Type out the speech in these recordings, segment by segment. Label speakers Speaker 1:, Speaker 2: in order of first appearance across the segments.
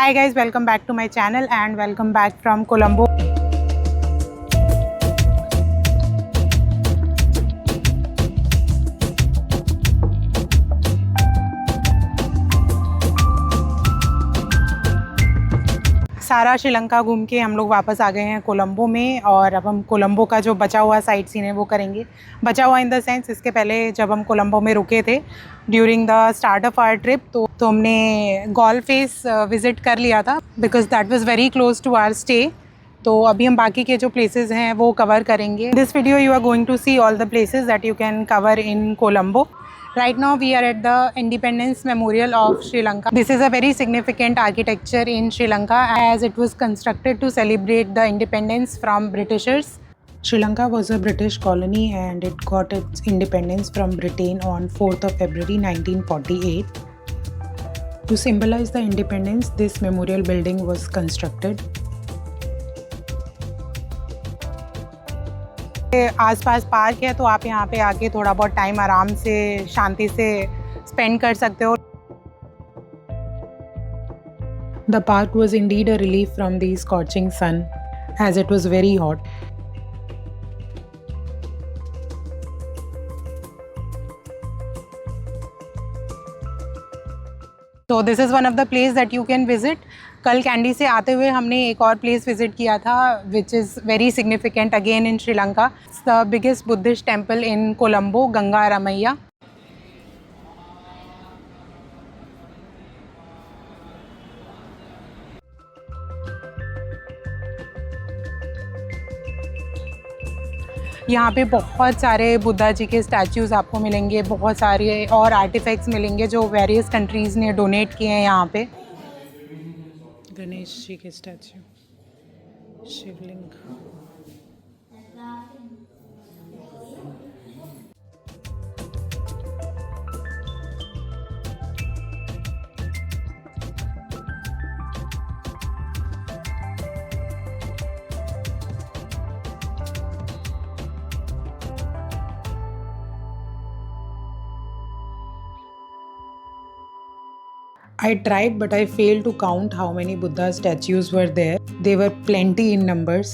Speaker 1: Hi guys, welcome back to my channel and welcome back from Colombo. सारा श्रीलंका घूम के हम लोग वापस आ गए हैं कोलंबो में और अब हम कोलंबो का जो बचा हुआ साइट सीन है वो करेंगे। बचा हुआ इन द सेंस, इसके पहले जब हम कोलंबो में रुके थे during the start of our trip तो हमने गॉल फेस विज़िट कर लिया था because that was very close to our stay. तो अभी हम बाकी के जो प्लेसेस हैं वो कवर करेंगे। This video you are going to see all the places that you can cover in Colombo. Right now we are at the Independence Memorial of Sri Lanka. This is a very significant architecture in Sri Lanka as it was constructed to celebrate the independence from Britishers. Sri Lanka was a British colony and it got its independence from Britain on 4th of February 1948. To symbolize the independence, this memorial building was constructed. आसपास park है तो आप यहाँ पे आके थोड़ा बहुत time आराम से शांति से स्पेंड कर सकते हो. The park was indeed a relief from the scorching sun as it was very hot. So this is one of the place that you can visit. कल कैंडी से आते हुए हमने एक और प्लेस विजिट किया था which is very significant again in Sri Lanka. It's the biggest Buddhist temple in Colombo, Gangaramaya. यहाँ पे बहुत सारे बुद्धा जी के स्टैचूज़ आपको मिलेंगे, बहुत सारे और आर्टिफैक्ट्स मिलेंगे जो वेरियस कंट्रीज़ ने डोनेट किए हैं. यहाँ पे गणेश जी के statue, Shivling. I tried but I failed to count how many Buddha statues were there. They were plenty in numbers.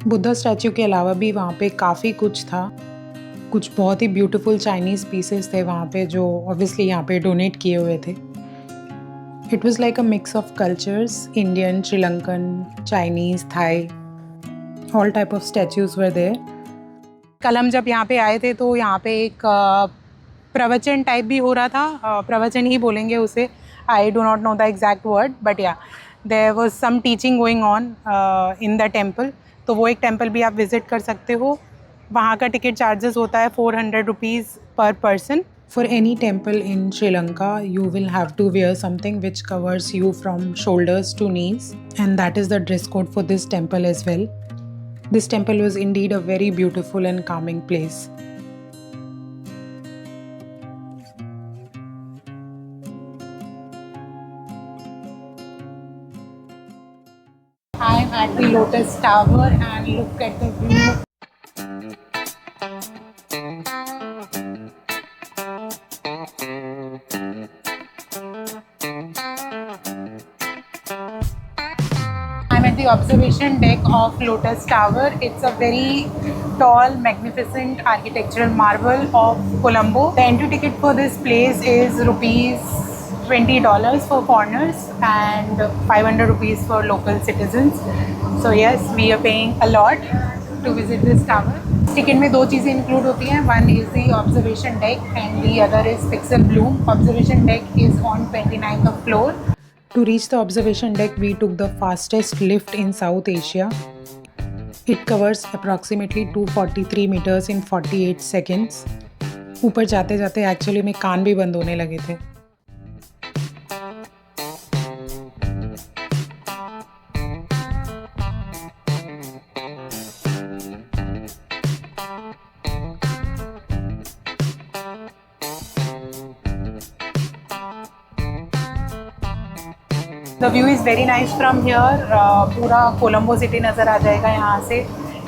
Speaker 1: Buddha statue के अलावा भी वहाँ पे काफ़ी कुछ था. कुछ बहुत ही ब्यूटीफुल चाइनीज़ पीसेस थे वहाँ पे जो ऑब्वियसली यहाँ पे डोनेट किए हुए थे. It was like a mix of cultures, Indian, Sri Lankan, Chinese, Thai, all type of statues were there. कल हम जब यहाँ पे आए थे तो यहाँ पे एक प्रवचन टाइप भी हो रहा था. प्रवचन ही बोलेंगे उसे. I do not know the exact word, but yeah, there was some teaching going on in the temple. तो वो एक टेम्पल भी आप विज़िट कर सकते हो. वहाँ का टिकट चार्जेस होता है 400 रुपीज़ पर person. For any temple in Sri Lanka, you will have to wear something which covers you from shoulders to knees, and that is the dress code for this temple as well. This temple was indeed a very beautiful and calming place. I'm at the Lotus Tower and look at the view. I'm at the observation deck of Lotus Tower. It's a very tall, magnificent architectural marvel of Colombo. The entry ticket for this place is rupees $20 for foreigners and 500 rupees for local citizens. So yes, we are paying a lot to visit this tower. Ticket में दो चीज़ें include होती हैं. One is the observation deck and the other is pixel Bloom. Observation deck is on 29th floor. To reach the observation deck, we took the fastest lift in South Asia. It covers approximately 243 meters in 48 seconds. ऊपर जाते जाते actually में कान भी बंद होने लगे थे. The view is very nice from here. पूरा कोलंबो सिटी नज़र आ जाएगा यहाँ से.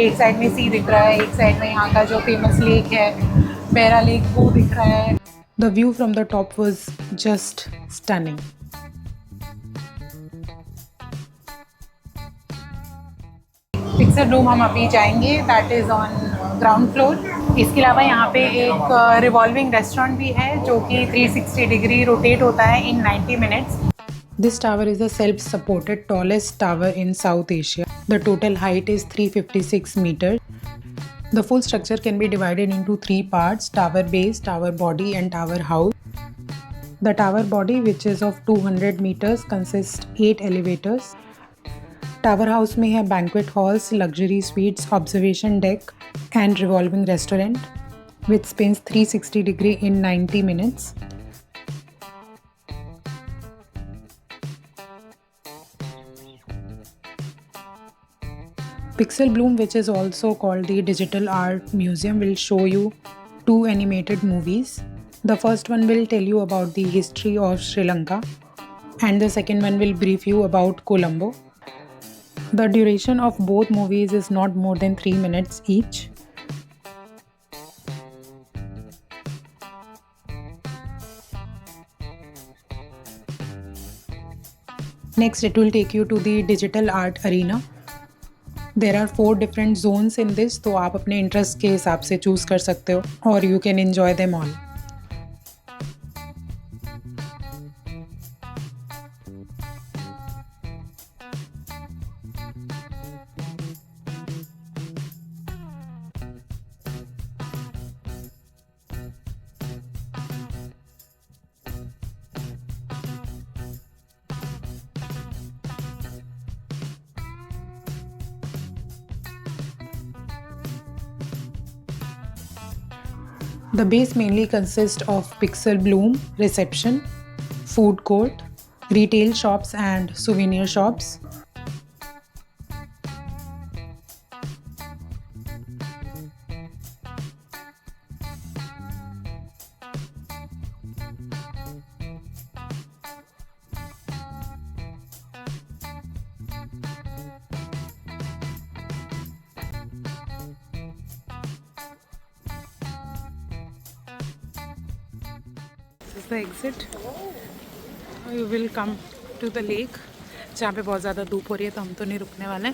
Speaker 1: एक साइड में सी दिख रहा है, एक साइड में यहाँ का जो फेमस लेक है बेरा लेक वो दिख रहा है. The view from the top was just stunning. Pixel Bloom हम अभी जाएंगे, that is on ground floor. इसके अलावा यहाँ पे एक रिवॉल्विंग रेस्टोरेंट भी है जो कि 360 डिग्री रोटेट होता है इन 90 minutes. This tower is the self-supported tallest tower in South Asia. The total height is 356 meters. The full structure can be divided into three parts: tower base, tower body and tower house. The tower body, which is of 200 meters, consists 8 elevators. Tower house में है banquet halls, luxury suites, observation deck and revolving restaurant which spins 360 degree in 90 minutes. Pixel Bloom, which is also called the Digital Art Museum, will show you 2 animated movies. The first one will tell you about the history of Sri Lanka and the second one will brief you about Colombo. The duration of both movies is not more than 3 minutes each. Next, it will take you to the Digital Art Arena. There are 4 different zones in this, तो आप अपने interest के हिसाब से choose कर सकते हो और you can enjoy them all. The base mainly consists of Pixel Bloom, reception, food court, retail shops and souvenir shops. This is the exit. You will come to the lake, जहाँ पे बहुत ज़्यादा धूप हो रही है तो हम तो नहीं रुकने वाले,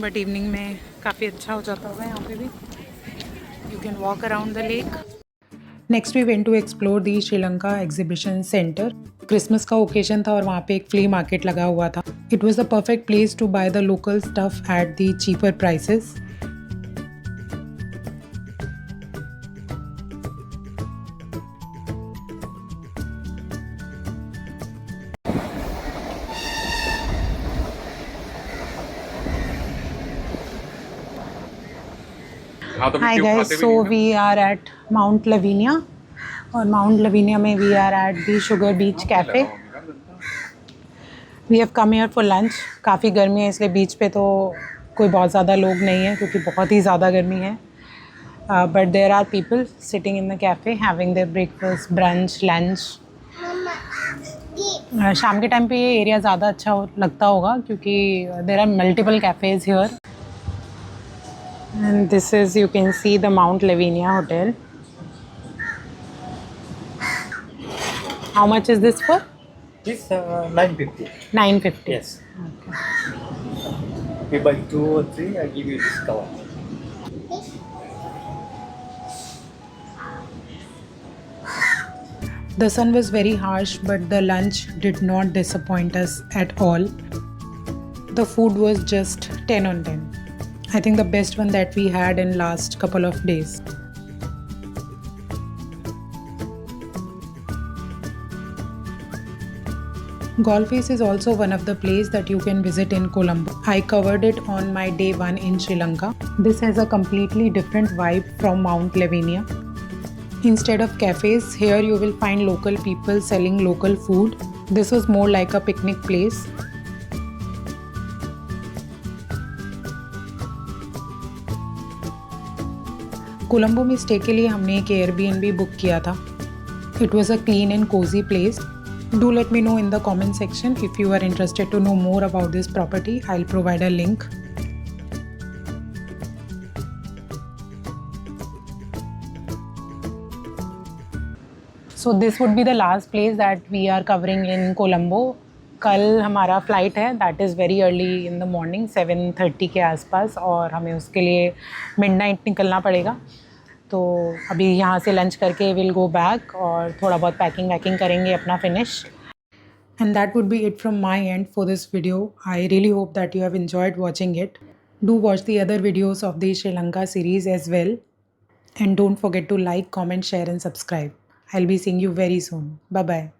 Speaker 1: बट इवनिंग में काफ़ी अच्छा हो जाता होगा यहाँ पे भी. You can walk around the lake. Next we went to explore the Sri Lanka Exhibition Center. Christmas का ओकेजन था और वहाँ पे एक फ्ली मार्केट लगा हुआ था. It was the perfect place to buy the local stuff at the cheaper prices. Hi guys, so we are at Mount Lavinia और Mount Lavinia में we are at the Sugar Beach Cafe. We have come here for lunch. काफ़ी गर्मी है इसलिए बीच पे तो कोई बहुत ज़्यादा लोग नहीं है क्योंकि बहुत ही ज़्यादा गर्मी है. But there are people sitting in the cafe having their breakfast, brunch, lunch. शाम के टाइम पे ये एरिया ज़्यादा अच्छा लगता होगा क्योंकि there are multiple cafes here. And this is, you can see the Mount Lavinia Hotel. How much is this for?
Speaker 2: This 950.
Speaker 1: 950.
Speaker 2: Yes.
Speaker 1: Okay.
Speaker 2: If you buy 2 or 3, I give you discount.
Speaker 1: The sun was very harsh, but the lunch did not disappoint us at all. The food was just 10 on 10. I think the best one that we had in last couple of days. Golface is also one of the places that you can visit in Colombo. I covered it on my day 1 in Sri Lanka. This has a completely different vibe from Mount Lavinia. Instead of cafes, here you will find local people selling local food. This was more like a picnic place. Colombo में stay के लिए हमने एक Airbnb book किया था. It was a clean and cosy place. Do let me know in the comment section if you are interested to know more about this property. I will provide a link. So this would be the last place that we are covering in Colombo. कल हमारा flight है, that is very early in the morning 7:30 के आसपास, और हमें उसके लिए midnight निकलना पड़ेगा। तो अभी यहाँ से लंच करके विल गो बैक और थोड़ा बहुत पैकिंग वैकिंग करेंगे अपना finish. And that would be it from my end for this video. I really hope that you have enjoyed watching it. Do watch the other videos of the Sri Lanka series as well. And don't forget to like, comment, share, and subscribe. I'll be seeing you very soon. Bye bye.